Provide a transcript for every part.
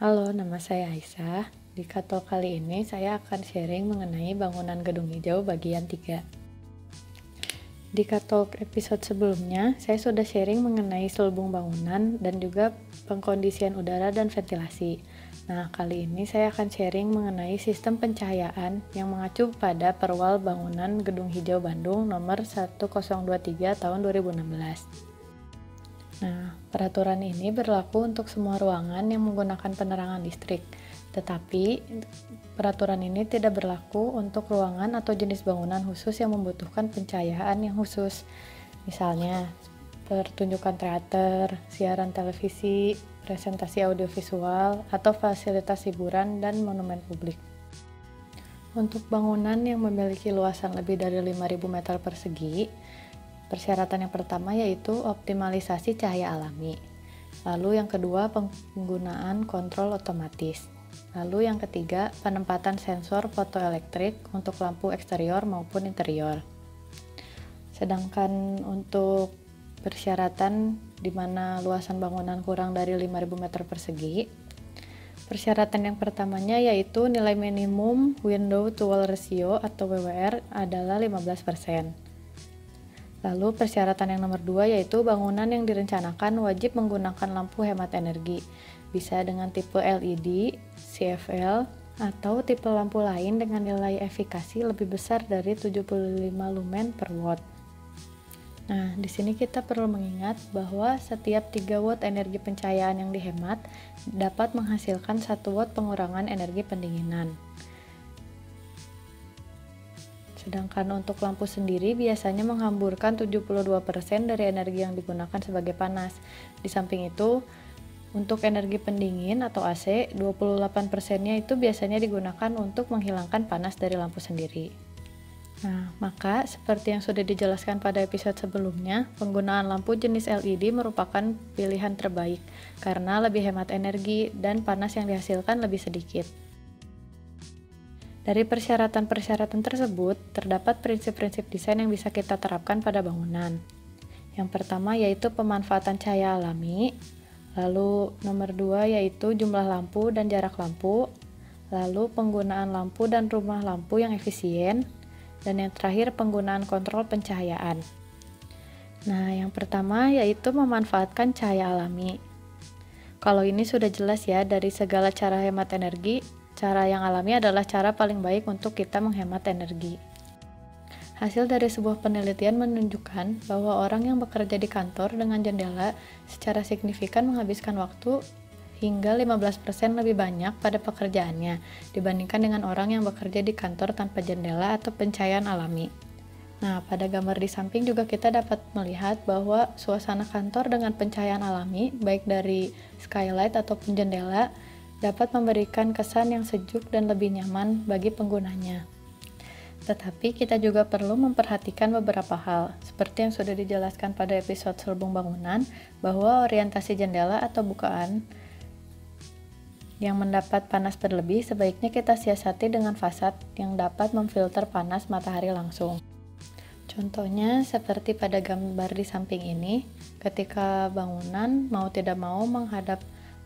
Halo, nama saya Aisyah. Di Katalk kali ini saya akan sharing mengenai bangunan gedung hijau bagian 3. Di Katalk episode sebelumnya, saya sudah sharing mengenai selubung bangunan dan juga pengkondisian udara dan ventilasi. Nah, kali ini saya akan sharing mengenai sistem pencahayaan yang mengacu pada Perwal Bangunan Gedung Hijau Bandung nomor 1023 tahun 2016. Nah, peraturan ini berlaku untuk semua ruangan yang menggunakan penerangan listrik, tetapi peraturan ini tidak berlaku untuk ruangan atau jenis bangunan khusus yang membutuhkan pencahayaan yang khusus. Misalnya, pertunjukan teater, siaran televisi, presentasi audiovisual, atau fasilitas hiburan dan monumen publik. Untuk bangunan yang memiliki luasan lebih dari 5.000 meter persegi, persyaratan yang pertama yaitu optimalisasi cahaya alami. Lalu yang kedua, penggunaan kontrol otomatis. Lalu yang ketiga, penempatan sensor fotoelektrik untuk lampu eksterior maupun interior. Sedangkan untuk persyaratan di mana luasan bangunan kurang dari 5.000 meter persegi, persyaratan yang pertamanya yaitu nilai minimum window to wall ratio atau WWR adalah 15%. Lalu persyaratan yang nomor 2 yaitu bangunan yang direncanakan wajib menggunakan lampu hemat energi, bisa dengan tipe LED, CFL, atau tipe lampu lain dengan nilai efikasi lebih besar dari 75 lumen per watt. Nah, di sini kita perlu mengingat bahwa setiap 3 watt energi pencahayaan yang dihemat dapat menghasilkan 1 watt pengurangan energi pendinginan. Sedangkan untuk lampu sendiri biasanya menghamburkan 72% dari energi yang digunakan sebagai panas. Di samping itu, untuk energi pendingin atau AC, 28%-nya itu biasanya digunakan untuk menghilangkan panas dari lampu sendiri. Nah, maka seperti yang sudah dijelaskan pada episode sebelumnya, penggunaan lampu jenis LED merupakan pilihan terbaik karena lebih hemat energi dan panas yang dihasilkan lebih sedikit. Dari persyaratan-persyaratan tersebut, terdapat prinsip-prinsip desain yang bisa kita terapkan pada bangunan. Yang pertama yaitu pemanfaatan cahaya alami, lalu nomor 2 yaitu jumlah lampu dan jarak lampu, lalu penggunaan lampu dan rumah lampu yang efisien, dan yang terakhir penggunaan kontrol pencahayaan. Nah, yang pertama yaitu memanfaatkan cahaya alami. Kalau ini sudah jelas ya, dari segala cara hemat energi, cara yang alami adalah cara paling baik untuk kita menghemat energi. Hasil dari sebuah penelitian menunjukkan bahwa orang yang bekerja di kantor dengan jendela secara signifikan menghabiskan waktu hingga 15% lebih banyak pada pekerjaannya dibandingkan dengan orang yang bekerja di kantor tanpa jendela atau pencahayaan alami. Nah, pada gambar di samping juga kita dapat melihat bahwa suasana kantor dengan pencahayaan alami, baik dari skylight ataupun jendela, dapat memberikan kesan yang sejuk dan lebih nyaman bagi penggunanya. Tetapi kita juga perlu memperhatikan beberapa hal, seperti yang sudah dijelaskan pada episode selubung bangunan, bahwa orientasi jendela atau bukaan yang mendapat panas berlebih sebaiknya kita siasati dengan fasad yang dapat memfilter panas matahari langsung. Contohnya seperti pada gambar di samping ini, ketika bangunan mau tidak mau menghadap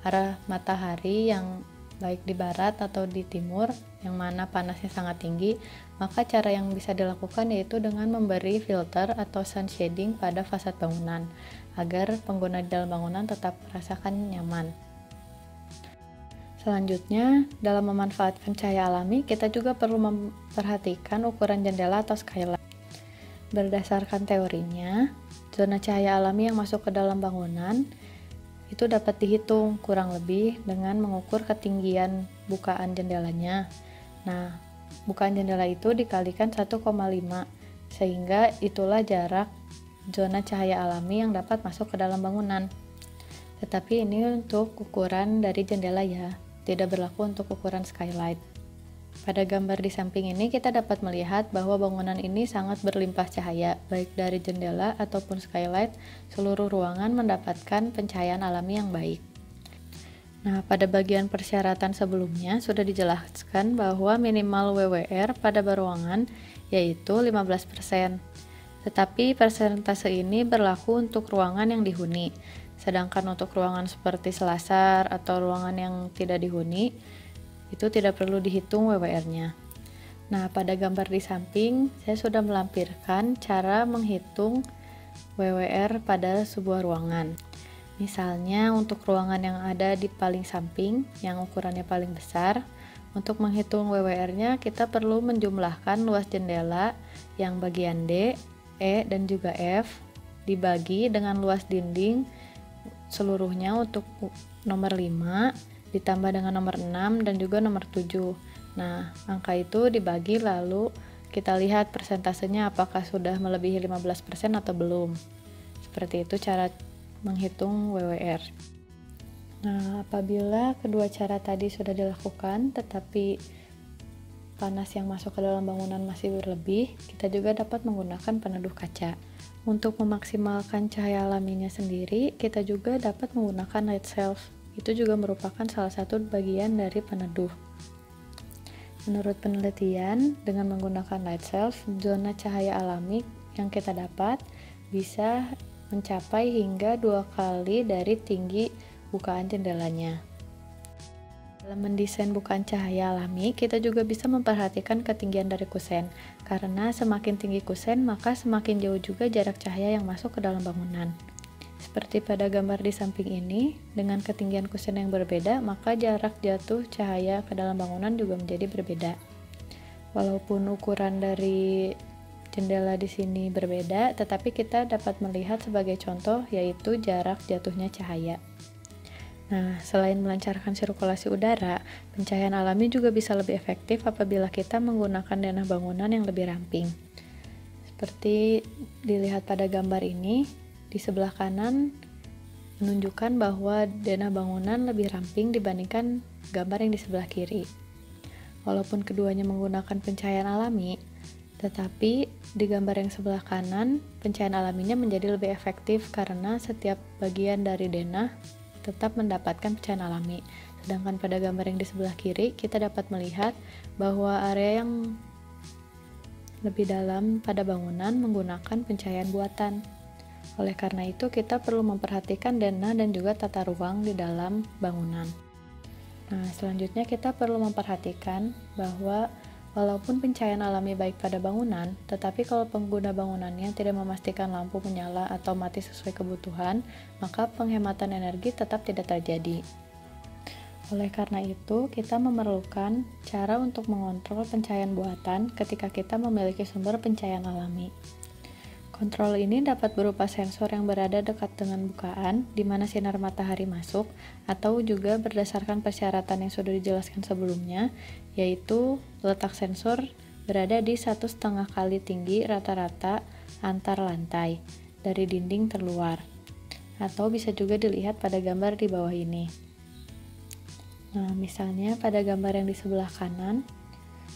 arah matahari yang baik di barat atau di timur, yang mana panasnya sangat tinggi, maka cara yang bisa dilakukan yaitu dengan memberi filter atau sun shading pada fasad bangunan, agar pengguna di dalam bangunan tetap merasakan nyaman. Selanjutnya, dalam memanfaatkan cahaya alami, kita juga perlu memperhatikan ukuran jendela atau skylight. Berdasarkan teorinya, zona cahaya alami yang masuk ke dalam bangunan itu dapat dihitung kurang lebih dengan mengukur ketinggian bukaan jendelanya. Nah, bukaan jendela itu dikalikan 1,5, sehingga itulah jarak zona cahaya alami yang dapat masuk ke dalam bangunan. Tetapi ini untuk ukuran dari jendela ya, tidak berlaku untuk ukuran skylight. Pada gambar di samping ini kita dapat melihat bahwa bangunan ini sangat berlimpah cahaya, baik dari jendela ataupun skylight, seluruh ruangan mendapatkan pencahayaan alami yang baik. Nah, pada bagian persyaratan sebelumnya sudah dijelaskan bahwa minimal WWR pada ruangan yaitu 15%. Tetapi persentase ini berlaku untuk ruangan yang dihuni. Sedangkan untuk ruangan seperti selasar atau ruangan yang tidak dihuni, itu tidak perlu dihitung WWR-nya. Nah, pada gambar di samping, saya sudah melampirkan cara menghitung WWR pada sebuah ruangan. Misalnya, untuk ruangan yang ada di paling samping, yang ukurannya paling besar, untuk menghitung WWR-nya, kita perlu menjumlahkan luas jendela yang bagian D, E, dan juga F, dibagi dengan luas dinding seluruhnya untuk nomor 5 ditambah dengan nomor 6 dan juga nomor 7. Nah, angka itu dibagi lalu kita lihat persentasenya apakah sudah melebihi 15% atau belum. Seperti itu cara menghitung WWR. Nah, apabila kedua cara tadi sudah dilakukan tetapi panas yang masuk ke dalam bangunan masih berlebih, kita juga dapat menggunakan peneduh kaca. Untuk memaksimalkan cahaya alaminya sendiri, kita juga dapat menggunakan light shelf. Itu juga merupakan salah satu bagian dari peneduh. Menurut penelitian, dengan menggunakan light shelf, zona cahaya alami yang kita dapat bisa mencapai hingga 2 kali dari tinggi bukaan jendelanya. Dalam mendesain bukaan cahaya alami, kita juga bisa memperhatikan ketinggian dari kusen, karena semakin tinggi kusen, maka semakin jauh juga jarak cahaya yang masuk ke dalam bangunan. Seperti pada gambar di samping ini, dengan ketinggian kusen yang berbeda, maka jarak jatuh cahaya ke dalam bangunan juga menjadi berbeda. Walaupun ukuran dari jendela di sini berbeda, tetapi kita dapat melihat sebagai contoh yaitu jarak jatuhnya cahaya. Nah, selain melancarkan sirkulasi udara, pencahayaan alami juga bisa lebih efektif apabila kita menggunakan denah bangunan yang lebih ramping. Seperti dilihat pada gambar ini, di sebelah kanan menunjukkan bahwa denah bangunan lebih ramping dibandingkan gambar yang di sebelah kiri. Walaupun keduanya menggunakan pencahayaan alami, tetapi di gambar yang sebelah kanan, pencahayaan alaminya menjadi lebih efektif karena setiap bagian dari denah tetap mendapatkan pencahayaan alami. Sedangkan pada gambar yang di sebelah kiri, kita dapat melihat bahwa area yang lebih dalam pada bangunan menggunakan pencahayaan buatan. Oleh karena itu, kita perlu memperhatikan denah dan juga tata ruang di dalam bangunan. Nah, selanjutnya kita perlu memperhatikan bahwa walaupun pencahayaan alami baik pada bangunan, tetapi kalau pengguna bangunannya tidak memastikan lampu menyala atau mati sesuai kebutuhan, maka penghematan energi tetap tidak terjadi. Oleh karena itu, kita memerlukan cara untuk mengontrol pencahayaan buatan ketika kita memiliki sumber pencahayaan alami. Kontrol ini dapat berupa sensor yang berada dekat dengan bukaan, di mana sinar matahari masuk, atau juga berdasarkan persyaratan yang sudah dijelaskan sebelumnya, yaitu letak sensor berada di 1,5 kali tinggi rata-rata antar lantai dari dinding terluar, atau bisa juga dilihat pada gambar di bawah ini. Nah, misalnya pada gambar yang di sebelah kanan,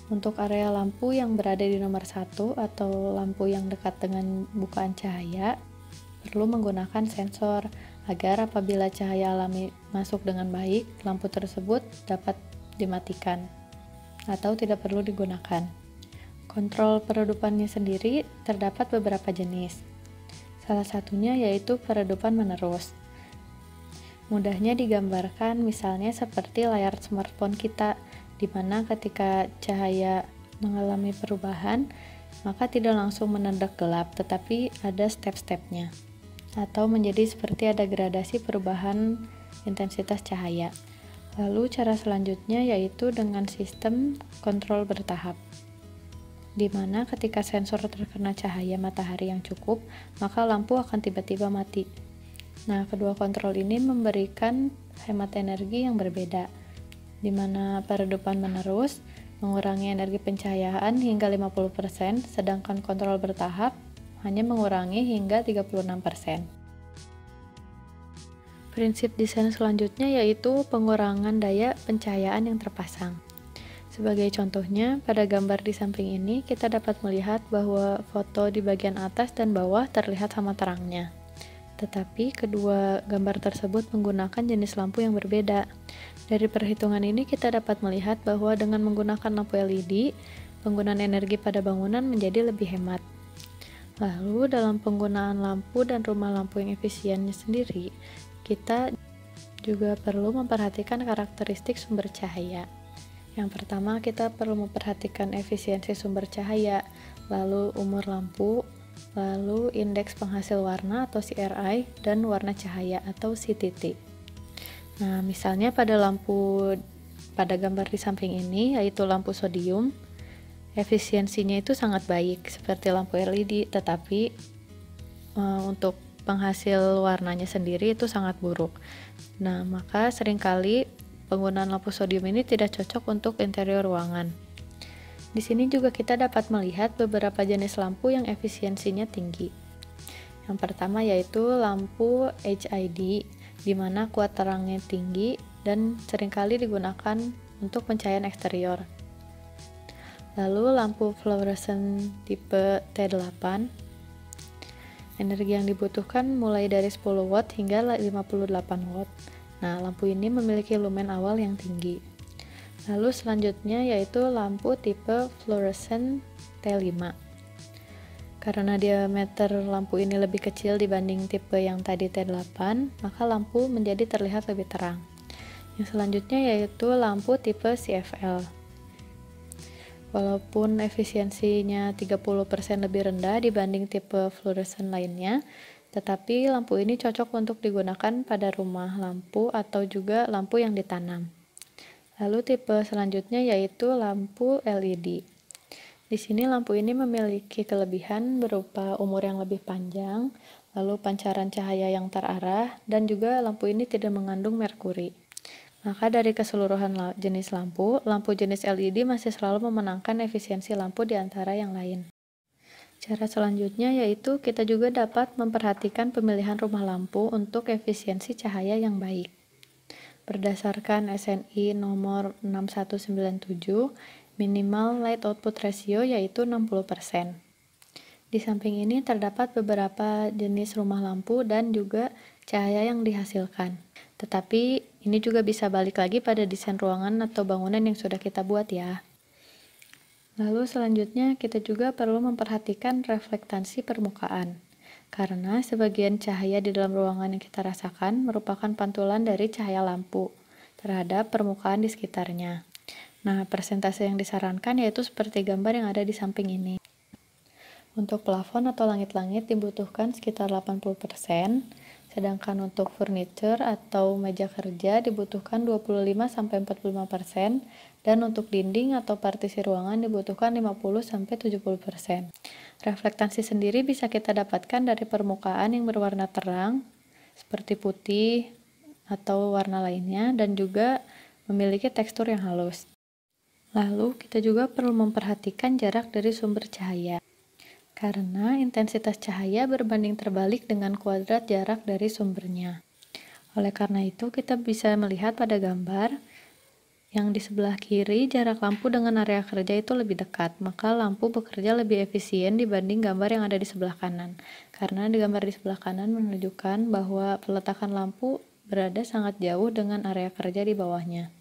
untuk area lampu yang berada di nomor 1 atau lampu yang dekat dengan bukaan cahaya, perlu menggunakan sensor agar apabila cahaya alami masuk dengan baik, lampu tersebut dapat dimatikan atau tidak perlu digunakan. Kontrol peredupannya sendiri terdapat beberapa jenis. Salah satunya yaitu peredupan menerus. Mudahnya digambarkan misalnya seperti layar smartphone kita, di mana ketika cahaya mengalami perubahan, maka tidak langsung mendadak gelap, tetapi ada step-stepnya, atau menjadi seperti ada gradasi perubahan intensitas cahaya. Lalu cara selanjutnya yaitu dengan sistem kontrol bertahap, di mana ketika sensor terkena cahaya matahari yang cukup, maka lampu akan tiba-tiba mati. Nah, kedua kontrol ini memberikan hemat energi yang berbeda, di mana peredupan menerus mengurangi energi pencahayaan hingga 50%, sedangkan kontrol bertahap hanya mengurangi hingga 36%. Prinsip desain selanjutnya yaitu pengurangan daya pencahayaan yang terpasang. Sebagai contohnya, pada gambar di samping ini kita dapat melihat bahwa foto di bagian atas dan bawah terlihat sama terangnya. Tetapi kedua gambar tersebut menggunakan jenis lampu yang berbeda. Dari perhitungan ini kita dapat melihat bahwa dengan menggunakan lampu LED, penggunaan energi pada bangunan menjadi lebih hemat. Lalu dalam penggunaan lampu dan rumah lampu yang efisiennya sendiri, kita juga perlu memperhatikan karakteristik sumber cahaya. Yang pertama, kita perlu memperhatikan efisiensi sumber cahaya, lalu umur lampu, lalu indeks penghasil warna atau CRI, dan warna cahaya atau CTT. Nah, misalnya pada gambar di samping ini, yaitu lampu sodium, efisiensinya itu sangat baik, seperti lampu LED, tetapi untuk penghasil warnanya sendiri itu sangat buruk. Nah, maka seringkali penggunaan lampu sodium ini tidak cocok untuk interior ruangan. Di sini juga kita dapat melihat beberapa jenis lampu yang efisiensinya tinggi. Yang pertama yaitu lampu HID, di mana kuat terangnya tinggi dan seringkali digunakan untuk pencahayaan eksterior. Lalu lampu fluorescent tipe T8. Energi yang dibutuhkan mulai dari 10 watt hingga 58 watt. Nah, lampu ini memiliki lumen awal yang tinggi. Lalu selanjutnya yaitu lampu tipe fluorescent T5. Karena diameter lampu ini lebih kecil dibanding tipe yang tadi T8, maka lampu menjadi terlihat lebih terang. Yang selanjutnya yaitu lampu tipe CFL. Walaupun efisiensinya 30% lebih rendah dibanding tipe fluorescent lainnya, tetapi lampu ini cocok untuk digunakan pada rumah lampu atau juga lampu yang ditanam. Lalu tipe selanjutnya yaitu lampu LED. Di sini lampu ini memiliki kelebihan berupa umur yang lebih panjang, lalu pancaran cahaya yang terarah, dan juga lampu ini tidak mengandung merkuri. Maka dari keseluruhan jenis lampu jenis LED masih selalu memenangkan efisiensi lampu di antara yang lain. Cara selanjutnya yaitu kita juga dapat memperhatikan pemilihan rumah lampu untuk efisiensi cahaya yang baik. Berdasarkan SNI nomor 6197, minimal light output ratio yaitu 60%. Di samping ini terdapat beberapa jenis rumah lampu dan juga cahaya yang dihasilkan. Tetapi ini juga bisa balik lagi pada desain ruangan atau bangunan yang sudah kita buat ya. Lalu selanjutnya kita juga perlu memperhatikan reflektansi permukaan, karena sebagian cahaya di dalam ruangan yang kita rasakan merupakan pantulan dari cahaya lampu terhadap permukaan di sekitarnya. Nah, persentase yang disarankan yaitu seperti gambar yang ada di samping ini. Untuk plafon atau langit-langit dibutuhkan sekitar 80%, sedangkan untuk furniture atau meja kerja dibutuhkan 25-45%, dan untuk dinding atau partisi ruangan dibutuhkan 50-70%. Reflektansi sendiri bisa kita dapatkan dari permukaan yang berwarna terang, seperti putih atau warna lainnya, dan juga memiliki tekstur yang halus. Lalu, kita juga perlu memperhatikan jarak dari sumber cahaya, karena intensitas cahaya berbanding terbalik dengan kuadrat jarak dari sumbernya. Oleh karena itu, kita bisa melihat pada gambar yang di sebelah kiri jarak lampu dengan area kerja itu lebih dekat, maka lampu bekerja lebih efisien dibanding gambar yang ada di sebelah kanan. Karena di gambar di sebelah kanan menunjukkan bahwa peletakan lampu berada sangat jauh dengan area kerja di bawahnya.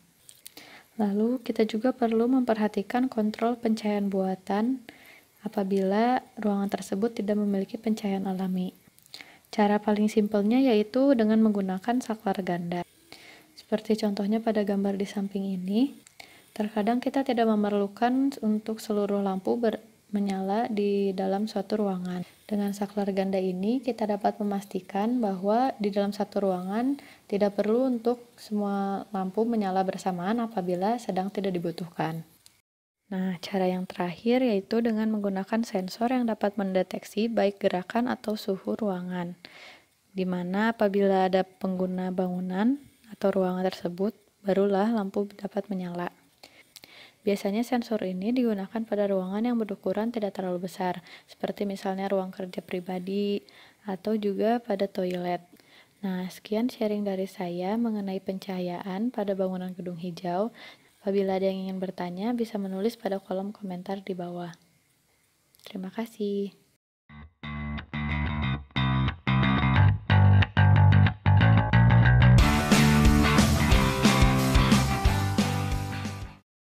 Lalu, kita juga perlu memperhatikan kontrol pencahayaan buatan apabila ruangan tersebut tidak memiliki pencahayaan alami. Cara paling simpelnya yaitu dengan menggunakan saklar ganda. Seperti contohnya pada gambar di samping ini, terkadang kita tidak memerlukan untuk seluruh lampu menyala di dalam suatu ruangan. Dengan saklar ganda ini, kita dapat memastikan bahwa di dalam satu ruangan tidak perlu untuk semua lampu menyala bersamaan apabila sedang tidak dibutuhkan. Nah, cara yang terakhir yaitu dengan menggunakan sensor yang dapat mendeteksi baik gerakan atau suhu ruangan, di mana apabila ada pengguna bangunan atau ruangan tersebut, barulah lampu dapat menyala. Biasanya sensor ini digunakan pada ruangan yang berukuran tidak terlalu besar, seperti misalnya ruang kerja pribadi atau juga pada toilet. Nah, sekian sharing dari saya mengenai pencahayaan pada bangunan gedung hijau. Apabila ada yang ingin bertanya, bisa menulis pada kolom komentar di bawah. Terima kasih.